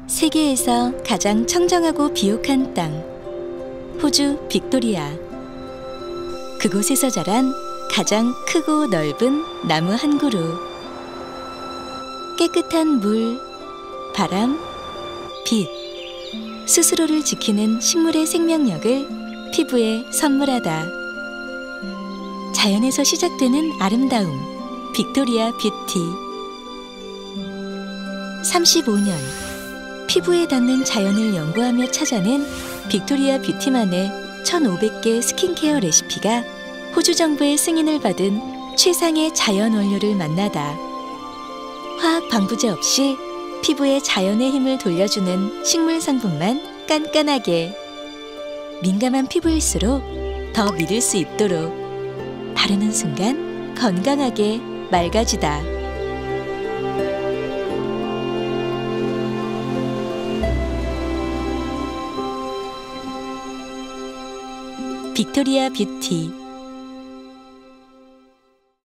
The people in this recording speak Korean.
세계에서 가장 청정하고 비옥한 땅, 호주 빅토리아. 그곳에서 자란 가장 크고 넓은 나무 한 그루. 깨끗한 물, 바람, 빛, 스스로를 지키는 식물의 생명력을 피부에 선물하다. 자연에서 시작되는 아름다움, 빅토리아 뷰티. 35년, 피부에 닿는 자연을 연구하며 찾아낸 빅토리아 뷰티만의 1,500개 스킨케어 레시피가 호주 정부의 승인을 받은 최상의 자연 원료를 만나다. 화학 방부제 없이 피부에 자연의 힘을 돌려주는 식물 성분만 깐깐하게. 민감한 피부일수록 더 믿을 수 있도록 바르는 순간 건강하게 맑아지다. 빅토리아 뷰티.